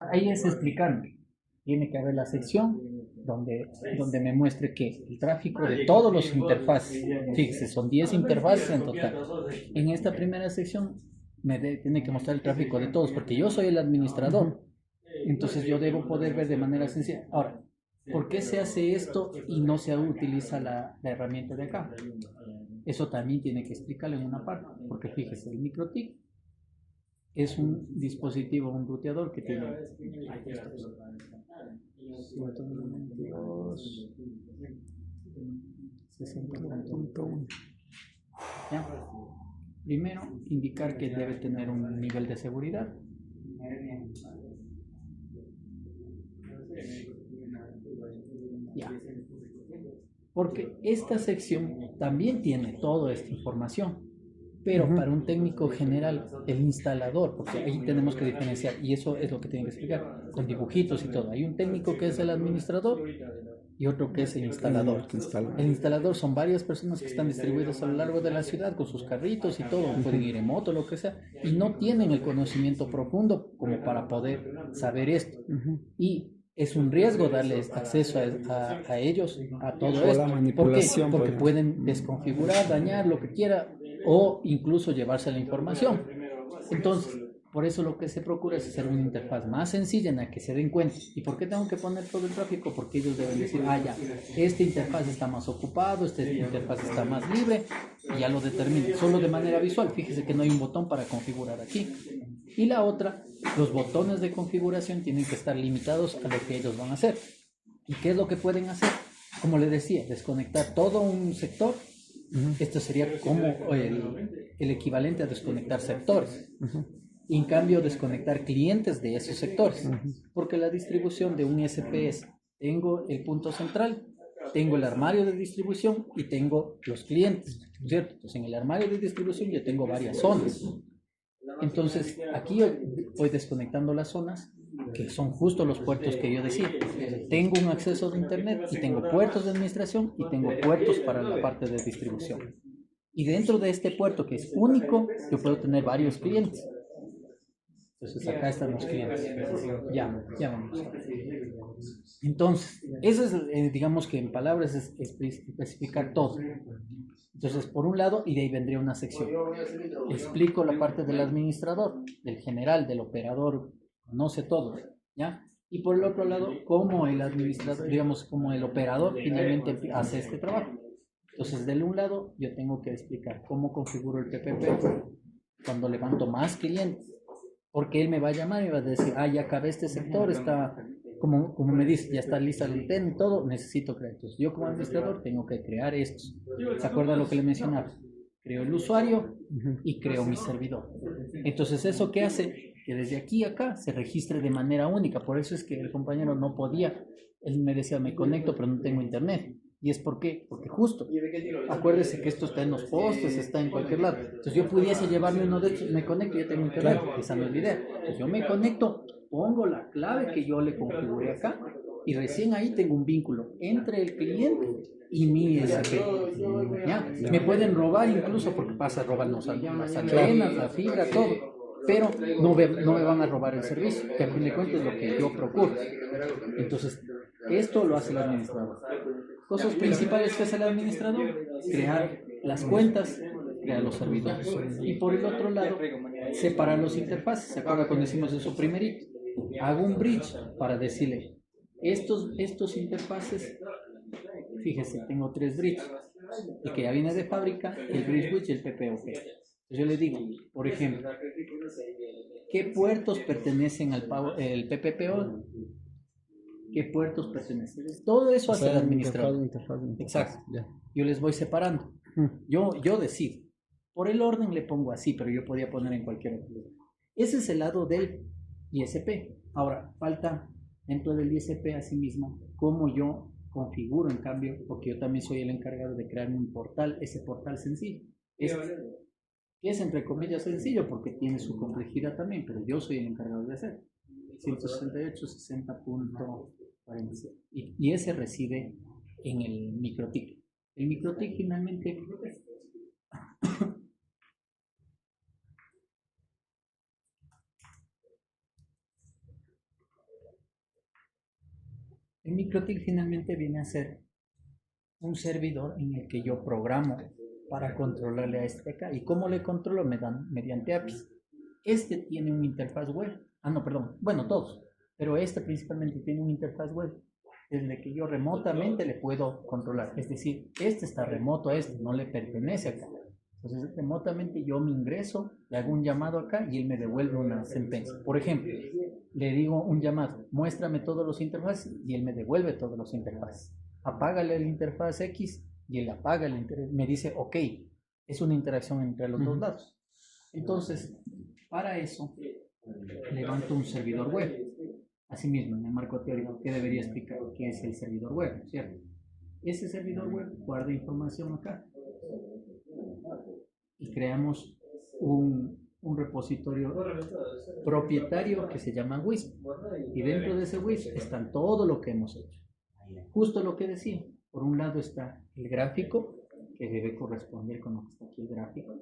Ahí es explicando. Tiene que haber la sección donde me muestre que el tráfico de todos los interfaces, fíjese, son 10 interfaces en total. En esta primera sección tiene que mostrar el tráfico de todos, porque yo soy el administrador. Entonces yo debo poder ver de manera sencilla. Ahora, ¿por qué se hace esto y no se utiliza la herramienta de acá? Eso también tiene que explicarlo en una parte, porque fíjese, el MikroTik es un dispositivo, un ruteador que tiene 192, 60.1. ¿Ya? Primero, indicar que debe tener un nivel de seguridad. Ya. Porque esta sección también tiene toda esta información. Pero para un técnico general, el instalador, porque ahí tenemos que diferenciar, y eso es lo que tienen que explicar, con dibujitos y todo. Hay un técnico que es el administrador y otro que es el instalador. El instalador son varias personas que están distribuidas a lo largo de la ciudad con sus carritos y todo, pueden ir en moto, lo que sea, y no tienen el conocimiento profundo como para poder saber esto. Y es un riesgo darles acceso a ellos, a todo esto. ¿Por qué? Porque pueden desconfigurar, dañar lo que quiera o incluso llevarse la información. Entonces, por eso lo que se procura es hacer una interfaz más sencilla en la que se den cuenta. ¿Y por qué tengo que poner todo el tráfico? Porque ellos deben decir, ah, ya, esta interfaz está más ocupado, esta interfaz está más libre, y ya lo determina. Solo de manera visual, fíjese que no hay un botón para configurar aquí. Y la otra, los botones de configuración tienen que estar limitados a lo que ellos van a hacer. ¿Y qué es lo que pueden hacer? Como le decía, desconectar todo un sector. Esto sería como el equivalente a desconectar sectores. Y en cambio, desconectar clientes de esos sectores. Porque la distribución de un ISP es, tengo el punto central, tengo el armario de distribución y tengo los clientes, ¿cierto? Entonces, en el armario de distribución yo tengo varias zonas. Entonces, aquí yo voy desconectando las zonas, que son justo los puertos que yo decía. Tengo un acceso de internet y tengo puertos de administración y tengo puertos para la parte de distribución. Y dentro de este puerto, que es único, yo puedo tener varios clientes. Entonces acá están los clientes. Ya vamos. Entonces, eso es, digamos que en palabras es especificar todo. Entonces, por un lado, y de ahí vendría una sección. Explico la parte del administrador, del general, del operador, conoce todo, ¿ya? Y por el otro lado, cómo el administrador, digamos, como el operador finalmente hace este trabajo. Entonces, del un lado, yo tengo que explicar cómo configuro el PPP cuando levanto más clientes, porque él me va a llamar y va a decir, ah, ya acabé este sector, está, como me dice, ya está lista la antena y todo, necesito crear. Entonces, yo como administrador tengo que crear estos. ¿Se acuerdan lo que le mencionaba? Creo el usuario y creo mi servidor. Entonces, ¿eso qué hace? Que desde aquí a acá se registre de manera única. Por eso es que el compañero no podía. Él me decía, me conecto, pero no tengo internet. ¿Y es por qué? Porque justo, acuérdese que esto está en los postes, está en cualquier lado. Entonces yo pudiese llevarme uno de estos, me conecto y ya tengo internet, esa no es la idea. Entonces yo me conecto, pongo la clave que yo le configuré acá y recién ahí tengo un vínculo entre el cliente y mi ISP. ¿Ya? Me pueden robar incluso porque pasa a robarnos las antenas, la fibra, todo. Pero no me van a robar el servicio, que a fin de cuentas es lo que yo procuro. Entonces, esto lo hace el administrador. Cosas principales que hace el administrador: crear las cuentas, crear los servidores. Y por el otro lado, separar los interfaces. ¿Se acuerda cuando decimos eso primerito? Hago un bridge para decirle, estos interfaces, fíjese, tengo tres bridges. El que ya viene de fábrica, el bridge switch y el PPOP. Entonces yo le digo, por ejemplo, ¿qué puertos pertenecen al el PPPO? ¿Qué puertos pertenecen? Todo eso hace el administrador. Exacto. Yo les voy separando. Yo decido. Por el orden le pongo así, pero yo podía poner en cualquier otro lugar. Ese es el lado del ISP. Ahora, falta dentro del ISP asimismo cómo yo configuro, en cambio, porque yo también soy el encargado de crear un portal, ese portal sencillo. Es entre comillas sencillo porque tiene su complejidad también, pero yo soy el encargado de hacer. 168.60.47. Y ese reside en el MikroTik. El MikroTik finalmente El microtik finalmente viene a ser un servidor en el que yo programo para controlarle a este acá. ¿Y cómo le controlo? Mediante APIs. Este tiene una interfaz web. Ah, no, perdón. Bueno, todos. Pero este principalmente tiene una interfaz web desde que yo remotamente le puedo controlar. Es decir, este está remoto a este, no le pertenece acá. Entonces, remotamente yo me ingreso, le hago un llamado acá y él me devuelve una sentencia. Por ejemplo, le digo un llamado, muéstrame todos los interfaces y él me devuelve todos los interfaces. Apágale la interfaz X y él apaga el interfaz. Me dice, ok, es una interacción entre los dos lados. Entonces, para eso, levanto un servidor web. Asimismo, en el marco teórico, ¿qué debería explicar? ¿Qué es el servidor web? ¿Cierto? Ese servidor web guarda información acá y creamos un repositorio propietario que se llama WISP. Y dentro de ese WISP están todo lo que hemos hecho. Justo lo que decía. Por un lado está el gráfico, que debe corresponder con lo que está aquí el gráfico.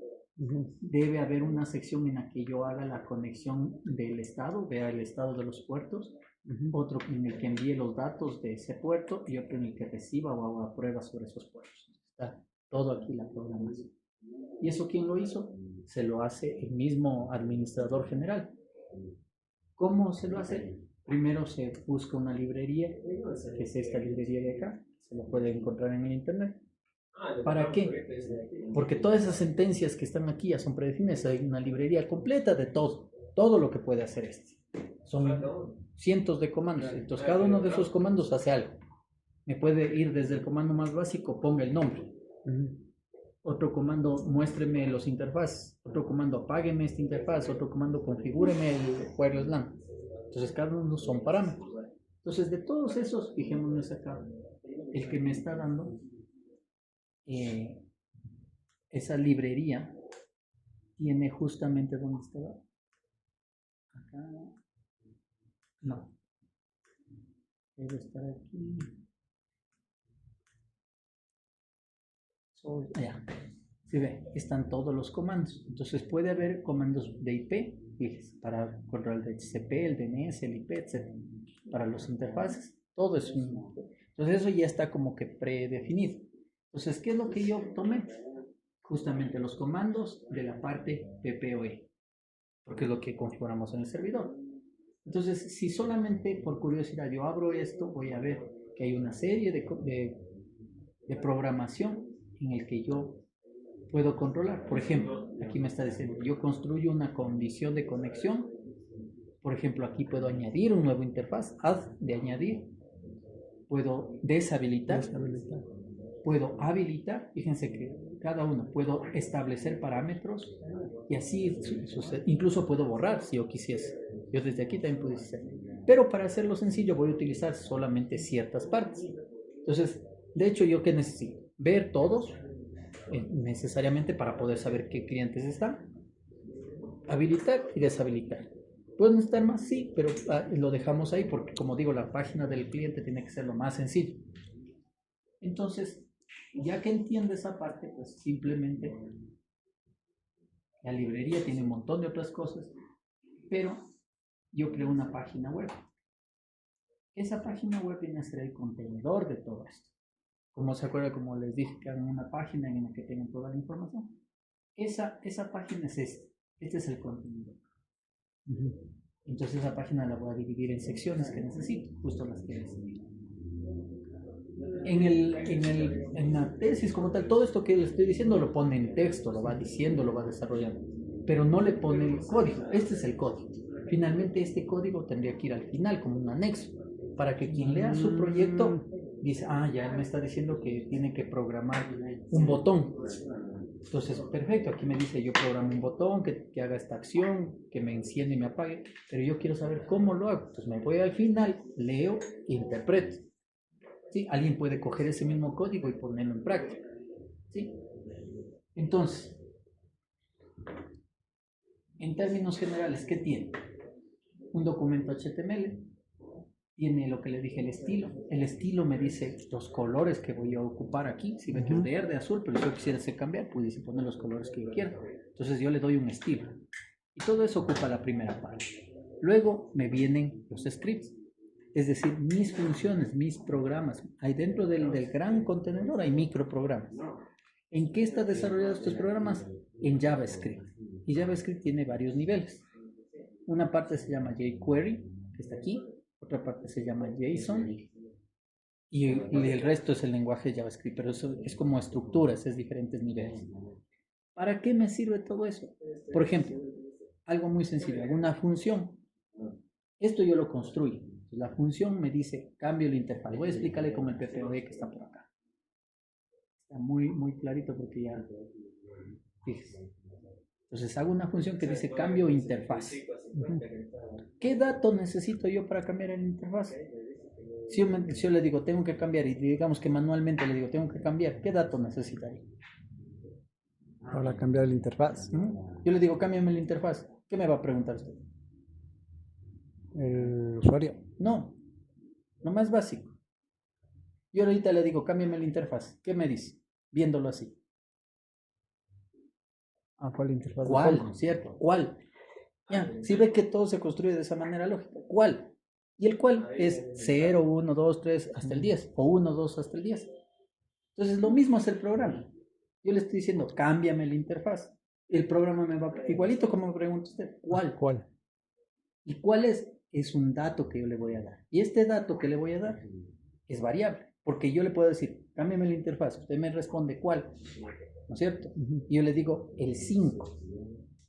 Debe haber una sección en la que yo haga la conexión del estado, vea el estado de los puertos, otro en el que envíe los datos de ese puerto y otro en el que reciba o haga pruebas sobre esos puertos. Está todo aquí la programación. ¿Y eso quién lo hizo? Se lo hace el mismo administrador general. ¿Cómo se lo hace? Primero se busca una librería, que es esta librería de acá, se la puede encontrar en el internet. ¿Para qué? Porque todas esas sentencias que están aquí ya son predefinidas. Hay una librería completa de todo lo que puede hacer este. Son cientos de comandos. Entonces cada uno de esos comandos hace algo. Me puede ir desde el comando más básico, ponga el nombre. Otro comando, muéstreme los interfaces. Otro comando, apágueme esta interfaz. Otro comando, configúreme el wireless LAN. Entonces cada uno son parámetros. Entonces de todos esos, fijémonos acá, el que me está dando esa librería tiene justamente donde estaba acá, no, debe estar aquí, allá. Si ve, están todos los comandos. Entonces puede haber comandos de IP, fíjese, para control de TCP, el DNS, el IP, etc. Para los interfaces, todo es un. Entonces eso ya está como que predefinido. Entonces, ¿qué es lo que yo tomé? Justamente los comandos de la parte PPOE, porque es lo que configuramos en el servidor. Entonces, si solamente por curiosidad yo abro esto, voy a ver que hay una serie de programación en el que yo puedo controlar. Por ejemplo, aquí me está diciendo, yo construyo una condición de conexión. Por ejemplo, aquí puedo añadir un nuevo interfaz, add de añadir. Puedo deshabilitar. Puedo habilitar, fíjense que cada uno, puedo establecer parámetros y así incluso puedo borrar si yo quisiese. Yo desde aquí también puedo hacer. Pero para hacerlo sencillo voy a utilizar solamente ciertas partes. Entonces, de hecho, ¿yo qué necesito? Ver todos, necesariamente para poder saber qué clientes están. Habilitar y deshabilitar. ¿Pueden estar más? Sí, pero lo dejamos ahí porque, como digo, la página del cliente tiene que ser lo más sencillo. Entonces, ya que entiende esa parte, pues simplemente la librería tiene un montón de otras cosas, pero yo creo una página web. Esa página web viene a ser el contenedor de todo esto. Como se acuerda, como les dije, que hagan una página en la que tengan toda la información. Esa página es esta. Este es el contenedor. Entonces esa página la voy a dividir en secciones que necesito, justo las que necesito. En la tesis como tal, todo esto que le estoy diciendo lo pone en texto, lo va diciendo, lo va desarrollando, pero no le pone el código. Este es el código. Finalmente este código tendría que ir al final como un anexo, para que quien lea su proyecto dice, ya él me está diciendo que tiene que programar un botón. Entonces, perfecto, aquí me dice yo programo un botón que haga esta acción, que me enciende y me apague, pero yo quiero saber cómo lo hago. Entonces me voy al final, leo e interpreto. ¿Sí? Alguien puede coger ese mismo código y ponerlo en práctica. ¿Sí? Entonces, en términos generales, ¿qué tiene? Un documento HTML, tiene lo que le dije, el estilo. El estilo me dice los colores que voy a ocupar aquí. Si ve que es verde, azul, pero si yo quisiera hacer cambiar, pudiese poner los colores que yo quiera. Entonces yo le doy un estilo. Y todo eso ocupa la primera parte. Luego me vienen los scripts. Es decir, mis funciones, mis programas. Hay dentro del gran contenedor hay microprogramas. ¿En qué están desarrollados estos programas? En JavaScript. Y JavaScript tiene varios niveles. Una parte se llama jQuery, que está aquí. Otra parte se llama JSON. Y el resto es el lenguaje JavaScript. Pero eso es como estructuras, es diferentes niveles. ¿Para qué me sirve todo eso? Por ejemplo, algo muy sencillo, alguna función. Esto yo lo construyo. La función me dice, cambio la interfaz. Voy a explicarle con el PPOD que está por acá. Está muy clarito porque ya... Fíjese. Entonces hago una función que dice cambio interfaz. ¿Qué dato necesito yo para cambiar la interfaz? Si yo le digo tengo que cambiar y digamos que manualmente le digo tengo que cambiar, ¿qué dato necesitaría? Para cambiar la interfaz. Yo le digo cámbiame la interfaz. ¿Qué me va a preguntar usted? El usuario. No, lo más básico. Yo ahorita le digo cámbiame la interfaz. ¿Qué me dice? Viéndolo así. ¿Cuál interfaz? ¿Cuál? ¿Cierto? ¿Cuál? Ya, si ve que todo se construye de esa manera lógica. ¿Cuál? Y el cuál es 0, 1, 2, 3 hasta el 10 o 1, 2 hasta el 10. Entonces lo mismo es el programa. Yo le estoy diciendo, cámbiame la interfaz. El programa me va a... Igualito como me pregunta usted, ¿cuál? ¿Cuál? ¿Y cuál es? Es un dato que yo le voy a dar. Y este dato que le voy a dar es variable. Porque yo le puedo decir, cámbiame la interfaz. Usted me responde, ¿cuál? ¿No es cierto? Y yo le digo, el 5.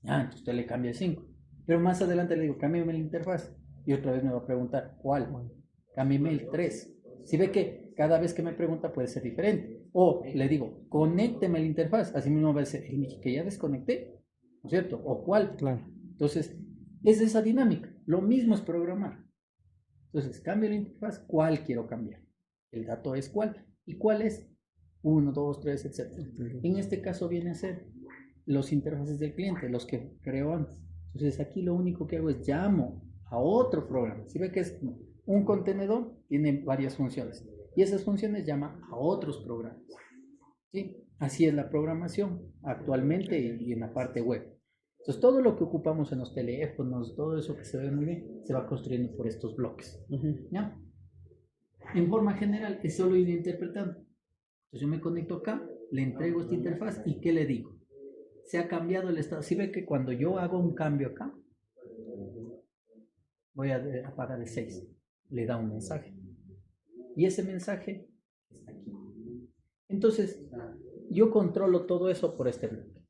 Entonces usted le cambia el 5. Pero más adelante le digo, cámbiame la interfaz. Y otra vez me va a preguntar, ¿cuál? Cámbiame el 3. Si ve que cada vez que me pregunta puede ser diferente. O le digo, conécteme la interfaz. Así mismo va a ser, que ya desconecté. ¿No es cierto? ¿O cuál? Claro. Entonces, es esa dinámica. Lo mismo es programar. Entonces, cambio la interfaz, ¿cuál quiero cambiar? El dato es cuál. ¿Y cuál es? 1, 2, 3, etc. En este caso viene a ser los interfaces del cliente, los que creo antes. Entonces, aquí lo único que hago es llamo a otro programa. Si ve que es un contenedor, tiene varias funciones. Y esas funciones llaman a otros programas. ¿Sí? Así es la programación actualmente y en la parte web. Entonces, todo lo que ocupamos en los teléfonos, todo eso que se ve muy bien, se va construyendo por estos bloques. ¿Ya? En forma general, es solo ir interpretando. Entonces, yo me conecto acá, le entrego esta interfaz y ¿qué le digo? Se ha cambiado el estado. Si ve que cuando yo hago un cambio acá, voy a apagar el 6, le da un mensaje. Y ese mensaje está aquí. Entonces, yo controlo todo eso por este bloque.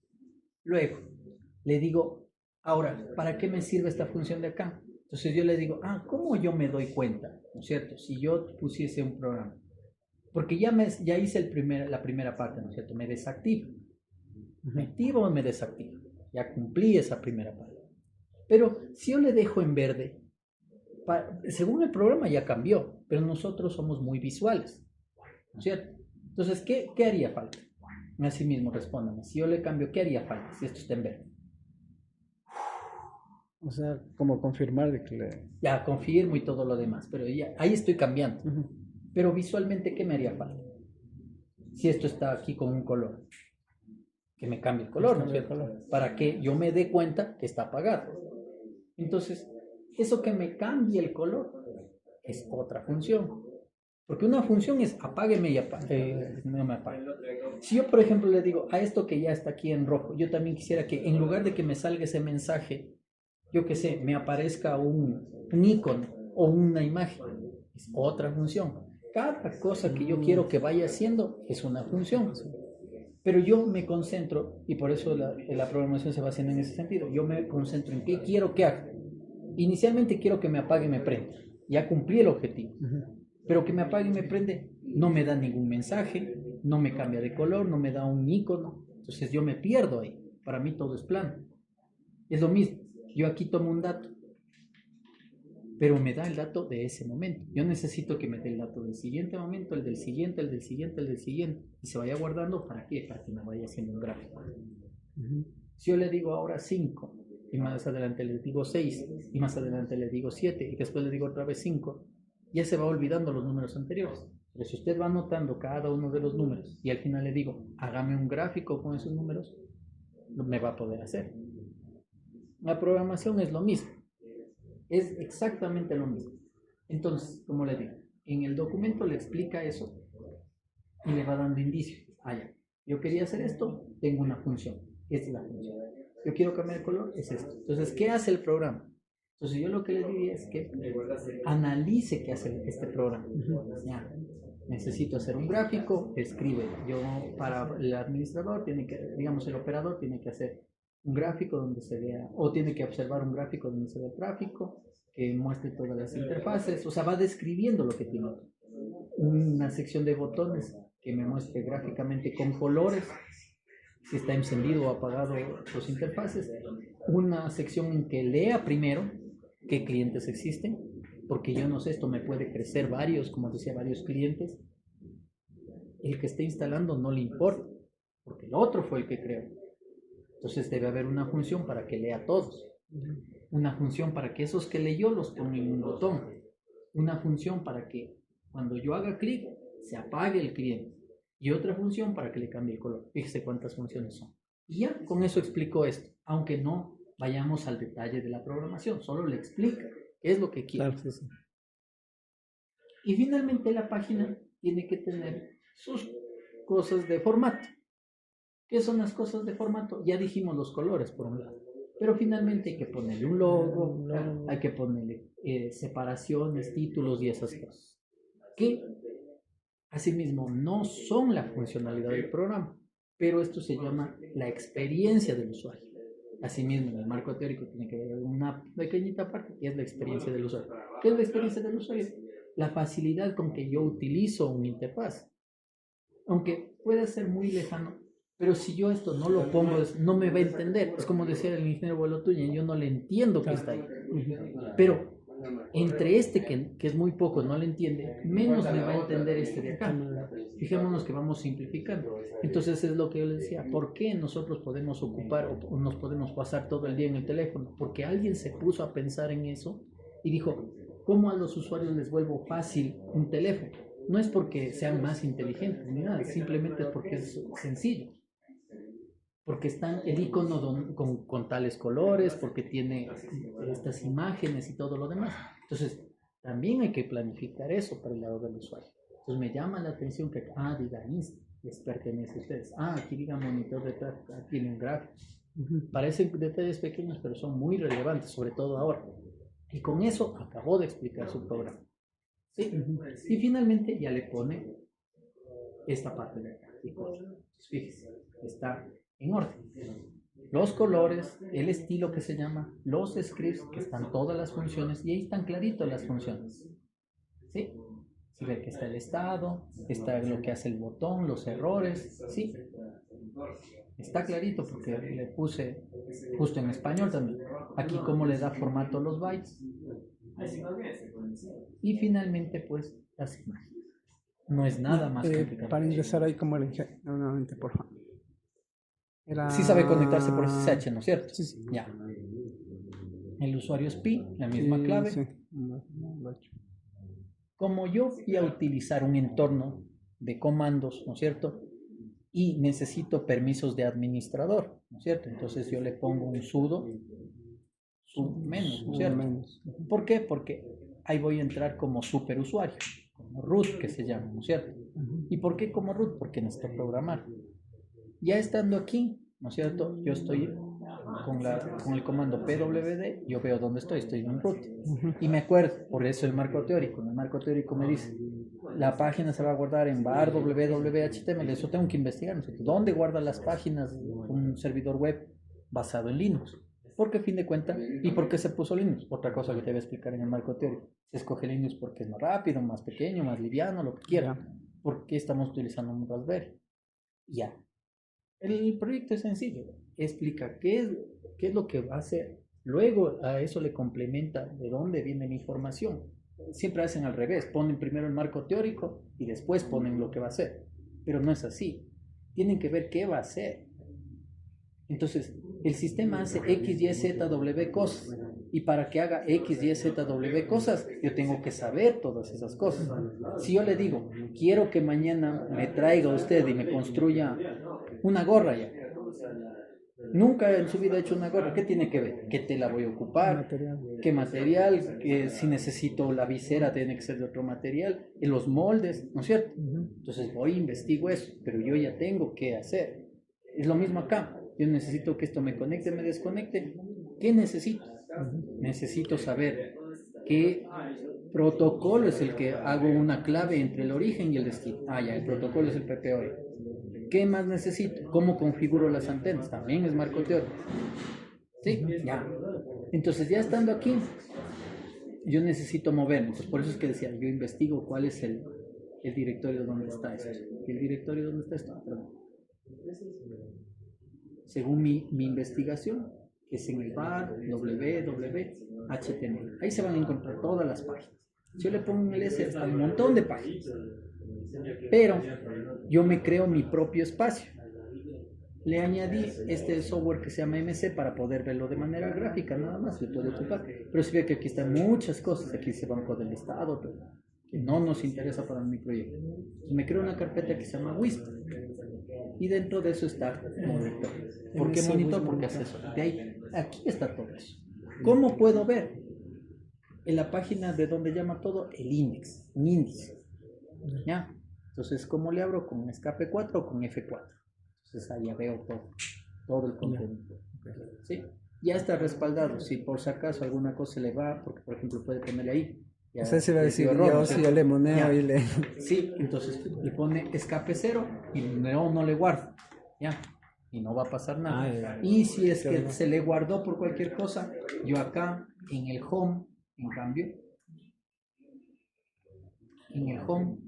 Luego, le digo, ahora, ¿para qué me sirve esta función de acá? Entonces yo le digo, ¿cómo yo me doy cuenta? ¿No es cierto? Si yo pusiese un programa. Porque ya hice la primera parte, ¿no es cierto? Me desactivo. ¿Me activo o me desactivo? Ya cumplí esa primera parte. Pero si yo le dejo en verde, según el programa ya cambió, pero nosotros somos muy visuales, ¿no es cierto? Entonces, ¿qué haría falta? Así mismo, respóndame. Si yo le cambio, ¿qué haría falta si esto está en verde? O sea, como confirmar de que le... Ya, confirmo y todo lo demás, pero ya, ahí estoy cambiando. Pero visualmente, ¿qué me haría falta? Si esto está aquí con un color. Que me cambie el color, ¿no es cierto? Para que yo me dé cuenta que está apagado. Entonces, eso que me cambie el color es otra función. Porque una función es apágueme y no me apague. Si yo, por ejemplo, le digo a esto que ya está aquí en rojo, yo también quisiera que en lugar de que me salga ese mensaje, yo qué sé, me aparezca un icono o una imagen. Es otra función. Cada cosa que yo quiero que vaya haciendo es una función. Pero yo me concentro, y por eso la programación se va haciendo en ese sentido, yo me concentro en qué quiero que haga. Inicialmente quiero que me apague y me prenda. Ya cumplí el objetivo. Pero que me apague y me prende no me da ningún mensaje, no me cambia de color, no me da un icono. Entonces yo me pierdo ahí. Para mí todo es plano. Es lo mismo. Yo aquí tomo un dato, pero me da el dato de ese momento. Yo necesito que me dé el dato del siguiente momento, el del siguiente, el del siguiente, el del siguiente. Y se vaya guardando, ¿para qué? Para que me vaya haciendo un gráfico. Si yo le digo ahora 5, y más adelante le digo 6, y más adelante le digo 7, y después le digo otra vez 5, ya se va olvidando los números anteriores. Pero si usted va anotando cada uno de los números, y al final le digo, hágame un gráfico con esos números, me va a poder hacer. La programación es lo mismo. Es exactamente lo mismo. Entonces, como le digo, en el documento le explica eso y le va dando indicios. Ah, ya. Yo quería hacer esto, tengo una función. Esta es la función. Yo quiero cambiar el color, es esto. Entonces, ¿qué hace el programa? Entonces, yo lo que le diría es que analice qué hace este programa. Ya. Necesito hacer un gráfico, escribe. Yo, para el administrador, tiene que, digamos, el operador tiene que hacer un gráfico donde se vea, o tiene que observar un gráfico donde se vea el tráfico, que muestre todas las interfaces, o sea, va describiendo lo que tiene. Una sección de botones que me muestre gráficamente con colores si está encendido o apagado los interfaces. Una sección en que lea primero qué clientes existen, porque yo no sé, esto me puede crecer varios, como decía, varios clientes. El que esté instalando no le importa, porque el otro fue el que creó. Entonces debe haber una función para que lea todos. Una función para que esos que leyó los ponga en un botón. Una función para que cuando yo haga clic se apague el cliente. Y otra función para que le cambie el color. Fíjese cuántas funciones son. Y ya con eso explico esto. Aunque no vayamos al detalle de la programación. Solo le explica qué es lo que quiere. Claro, sí, sí. Y finalmente la página tiene que tener sus cosas de formato. ¿Qué son las cosas de formato? Ya dijimos los colores por un lado, pero finalmente hay que ponerle un logo, hay que ponerle separaciones, títulos y esas cosas. Que asimismo no son la funcionalidad del programa, pero esto se llama la experiencia del usuario. Asimismo, en el marco teórico tiene que haber una pequeñita parte que es la experiencia del usuario. ¿Qué es la experiencia del usuario? La facilidad con que yo utilizo una interfaz. Aunque pueda ser muy lejano, pero si yo esto no lo pongo, no me va a entender. Es como decía el ingeniero Bolotuño, yo no le entiendo que está ahí. Pero entre este que es muy poco, no le entiende, menos me va a entender este de acá. Fijémonos que vamos simplificando. Entonces es lo que yo les decía, ¿por qué nosotros podemos ocupar o nos podemos pasar todo el día en el teléfono? Porque alguien se puso a pensar en eso y dijo, ¿cómo a los usuarios les vuelvo fácil un teléfono? No es porque sean más inteligentes ni nada, simplemente es porque es sencillo. Porque están el icono con tales colores, porque tiene estas imágenes y todo lo demás. Entonces, también hay que planificar eso para el lado del usuario. Entonces, me llama la atención que, diga Insta, les pertenece a ustedes. Aquí diga monitor de tráfico, aquí tiene un gráfico. Parecen detalles pequeños, pero son muy relevantes, sobre todo ahora. Y con eso acabó de explicar su programa. ¿Sí? Y finalmente ya le pone esta parte de acá. Fíjese, está en orden. Los colores, el estilo que se llama, los scripts, que están todas las funciones, y ahí están claritos las funciones. ¿Sí? Si ve que está el estado, está lo que hace el botón, los errores, ¿sí? Está clarito porque le puse justo en español también. Aquí cómo le da formato a los bytes. Y finalmente, pues, las imágenes. No es nada más complicado. Para ingresar ahí como le dije, nuevamente, por favor. Sí sabe conectarse por SSH, ¿no es cierto? Sí, sí. Ya. El usuario es pi, la misma clave. Sí. Como yo voy a utilizar un entorno de comandos, ¿no es cierto? Y necesito permisos de administrador, ¿no es cierto? Entonces yo le pongo un sudo menos, ¿no es cierto? ¿Por qué? Porque ahí voy a entrar como superusuario, como root que se llama, ¿no es cierto? ¿Y por qué como root? Porque necesito programar. Ya estando aquí, ¿no es cierto? Yo estoy con el comando pwd, yo veo dónde estoy en un root. Y me acuerdo, por eso el marco teórico. En el marco teórico me dice, la página se va a guardar en var www.html. Eso tengo que investigar, ¿no es cierto? ¿Dónde guarda las páginas un servidor web basado en Linux? Porque a fin de cuentas, ¿y por qué se puso Linux? Otra cosa que te voy a explicar en el marco teórico. Se escoge Linux porque es más rápido, más pequeño, más liviano, lo que quiera. ¿Por qué estamos utilizando un Raspberry? Ya. El proyecto es sencillo, explica qué es lo que va a hacer, luego a eso le complementa de dónde viene la información. Siempre hacen al revés, ponen primero el marco teórico y después ponen lo que va a hacer, pero no es así, tienen que ver qué va a hacer. Entonces, el sistema hace X, Y, Z, W cosas, y para que haga X, Y, Z, W cosas, yo tengo que saber todas esas cosas. Si yo le digo, quiero que mañana me traiga usted y me construya una gorra ya, Nunca en su vida ha hecho una gorra. ¿Qué tiene que ver? ¿Qué tela voy a ocupar? Material. ¿Qué material? Que si necesito la visera tiene que ser de otro material. Y los moldes, ¿no es cierto? Entonces voy, investigo eso, pero yo ya tengo que hacer. Es lo mismo acá. Yo necesito que esto me conecte, me desconecte. ¿Qué necesito? Necesito saber qué protocolo es el que hago una clave entre el origen y el destino. Ah, ya, el protocolo es el PPOE. ¿Qué más necesito? ¿Cómo configuro las antenas? También es marco teórico. Sí, ya. Entonces, ya estando aquí, yo necesito moverme. Entonces, por eso es que decía, yo investigo cuál es el directorio donde está esto. ¿El directorio donde está esto? Perdón. Según mi investigación, que es en el var, www, HTML. Ahí se van a encontrar todas las páginas. Si yo le pongo en el S, está un montón de páginas. Pero yo me creo mi propio espacio. Le añadí este software que se llama MC para poder verlo de manera gráfica, nada más, le puedo ocupar. Pero si ve que aquí están muchas cosas, aquí dice Banco del Estado, pero que no nos interesa para mi proyecto. Entonces me creo una carpeta que se llama WISP. Y dentro de eso está monitor. ¿Por qué monitor? Porque asesor. De ahí, aquí está todo eso. ¿Cómo puedo ver? En la página de donde llama todo, el índice, un índice. ¿Ya? Entonces, ¿cómo le abro? ¿Con escape 4 o con F4? Entonces ahí ya veo todo el contenido. ¿Sí? Ya está respaldado. Si por si acaso alguna cosa se le va, porque por ejemplo puede ponerle ahí. Ya, o sea, se va a decir error, si yo le moneo ya. y le... Sí, entonces le pone escape 0 y no le guardo. Ya. Y no va a pasar nada. Y si es que se le guardó por cualquier cosa, yo acá en el home, en cambio, en el home,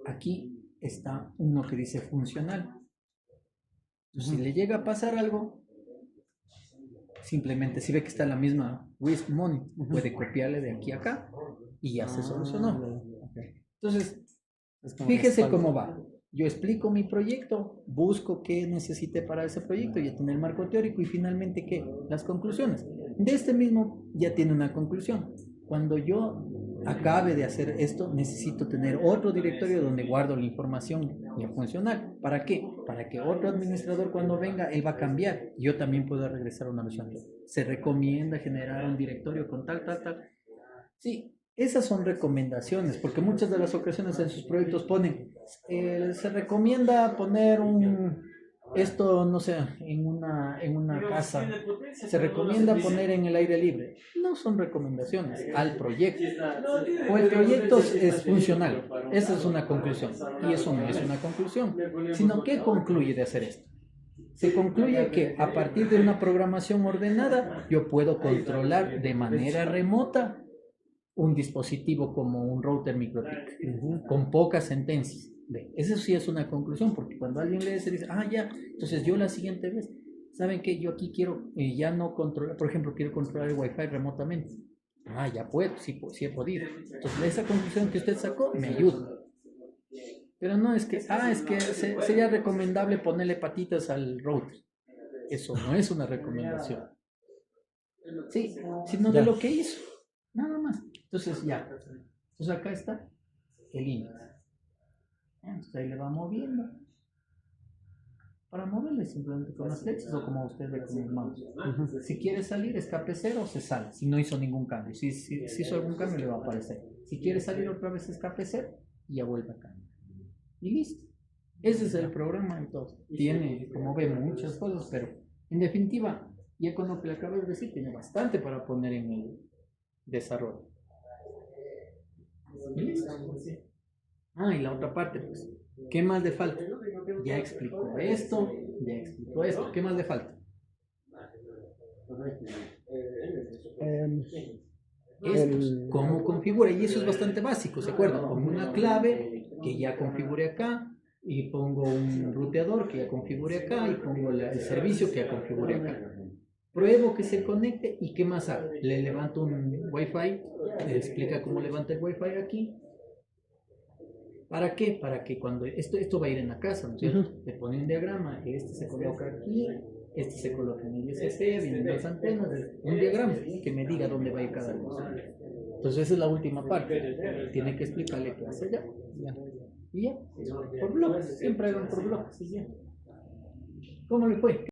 aquí está uno que dice funcional. Entonces, si le llega a pasar algo, simplemente si ve que está en la misma WISP Money, puede copiarle de aquí a acá y ya se solucionó. Entonces, fíjese cómo va. Yo explico mi proyecto, busco qué necesite para ese proyecto, ya tiene el marco teórico y finalmente ¿qué? Las conclusiones. De este mismo ya tiene una conclusión. Cuando yo acabe de hacer esto, necesito tener otro directorio donde guardo la información ya funcional. ¿Para qué? Para que otro administrador cuando venga, él va a cambiar. Yo también puedo regresar a una versión. Se recomienda generar un directorio con tal. Sí, esas son recomendaciones, porque muchas de las ocasiones en sus proyectos ponen, se recomienda poner esto, no sé, en una casa, se recomienda poner en el aire libre. No son recomendaciones al proyecto. O el proyecto es funcional. Esa es una conclusión. Y eso no es una conclusión, sino ¿qué concluye de hacer esto? Se concluye que a partir de una programación ordenada, yo puedo controlar de manera remota un dispositivo como un router MikroTik, con pocas sentencias. Eso sí es una conclusión, porque cuando alguien lee se dice, ya, entonces yo la siguiente vez, ¿saben qué? Yo aquí quiero ya no controlar, por ejemplo, quiero controlar el Wi-Fi remotamente. Ya puedo, sí he podido. Entonces esa conclusión que usted sacó me ayuda. Pero no es que, sería recomendable ponerle patitas al router. Eso no es una recomendación. Sí, sino de lo que hizo. Nada más. Entonces ya. Entonces acá está el índice. Entonces ahí le va moviendo. Para moverle simplemente con las flechas o como usted ve con el mouse. Si quiere salir, escape 0, se sale. Si no hizo ningún cambio. Si hizo algún cambio, le va a aparecer. Si quiere salir otra vez, escape 0 y ya vuelve acá. Y listo. Ese es el programa entonces. Tiene, como ve, muchas cosas, pero en definitiva, ya con lo que le acabo de decir, tiene bastante para poner en el desarrollo. Y listo. Y la otra parte, pues, ¿qué más le falta? Ya explicó esto, ¿qué más le falta? ¿Cómo configura? Y eso es bastante básico, ¿se acuerdan? Pongo una clave que ya configure acá, y pongo un ruteador que ya configure acá, y pongo el servicio que ya configure acá. Pruebo que se conecte, y ¿qué más hago? Le levanto un Wi-Fi, le explica cómo levanta el Wi-Fi aquí. ¿Para qué? Para que cuando esto va a ir en la casa, ¿no es cierto? Le pone un diagrama, este se coloca aquí, este se coloca en el ISP, vienen las antenas, un diagrama que me diga dónde va a ir cada cosa. Entonces esa es la última parte. Tiene que explicarle qué hace allá. Y ya, por bloques, siempre hagan por bloques. ¿Cómo le fue?